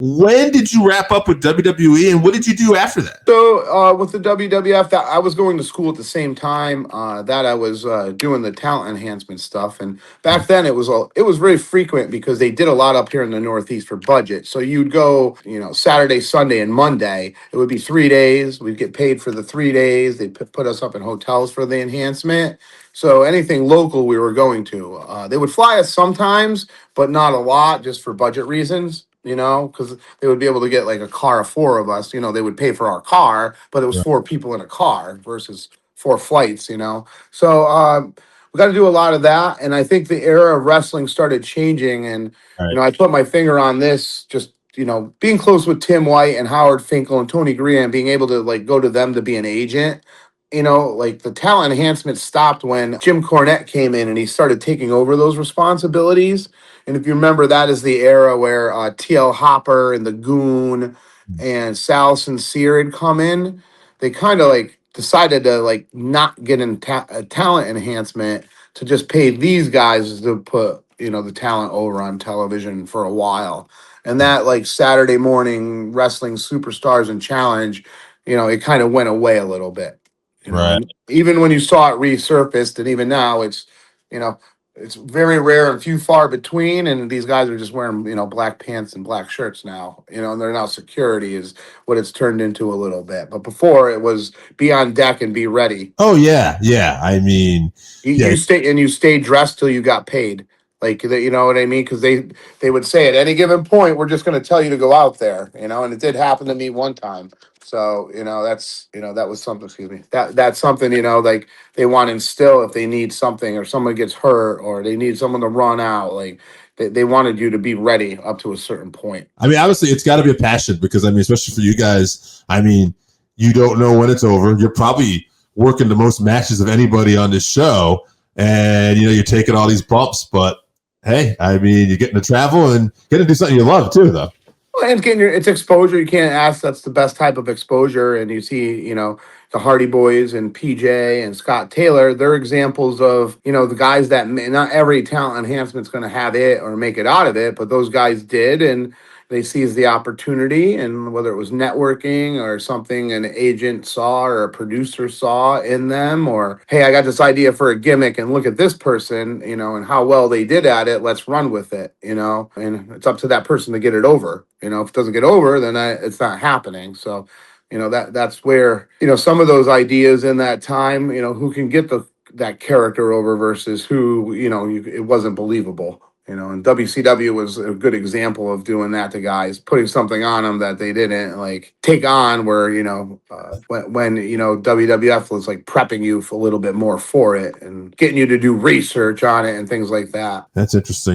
When did you wrap up with WWE, and what did you do after that? So with the WWF, that I was going to school at the same time that I was doing the talent enhancement stuff, and back then it was very frequent because they did a lot up here in the Northeast for budget. So you'd go, Saturday, Sunday, and Monday. It would be 3 days. We'd get paid for the 3 days. They put us up in hotels for the enhancement. So anything local we were going to, they would fly us sometimes, but not a lot, just for budget reasons. Because they would be able to get like a car of four of us. They would pay for our car, but it was Right. four people in a car versus four flights. So we got to do a lot of that. And I think the era of wrestling started changing. And, Right. I put my finger on this just, being close with Tim White and Howard Finkel and Tony Grea and being able to like go to them to be an agent. Like the talent enhancement stopped when Jim Cornette came in and he started taking over those responsibilities. And if you remember, that is the era where TL Hopper and the Goon and Sal Sincere had come in. They kind of like decided to like not get in a talent enhancement to just pay these guys to put the talent over on television for a while. And that like Saturday morning wrestling superstars and challenge, it kind of went away a little bit. Right. And even when you saw it resurfaced, and even now, you know, it's very rare and few far between. And these guys are just wearing, black pants and black shirts now, and they're now security is what it's turned into a little bit. But before it was be on deck and be ready. Oh yeah, yeah. I mean, You stay dressed till you got paid. Like you know what I mean? Because they would say at any given point, we're just going to tell you to go out there, and it did happen to me one time. So that was something. Excuse me. That's something like they want to instill if they need something or someone gets hurt or they need someone to run out. Like they wanted you to be ready up to a certain point. I mean, obviously, it's got to be a passion because I mean, especially for you guys. I mean, you don't know when it's over. You're probably working the most matches of anybody on this show, and you're taking all these bumps, but hey, I mean, you're getting to travel and getting to do something you love too, though. Well, and it's exposure. You can't ask. That's the best type of exposure. And you see, the Hardy Boys and PJ and Scott Taylor. They're examples of the guys that not every talent enhancement's going to have it or make it out of it, but those guys did, and they seized the opportunity. And whether it was networking or something an agent saw or a producer saw in them, or hey, I got this idea for a gimmick, and look at this person, and how well they did at it. Let's run with it, and it's up to that person to get it over. If it doesn't get over, then it's not happening. So, that's where, some of those ideas in that time, who can get that character over versus who, it wasn't believable. And WCW was a good example of doing that to guys, putting something on them that they didn't like take on. Where when WWF was like prepping you for a little bit more for it and getting you to do research on it and things like that. That's interesting.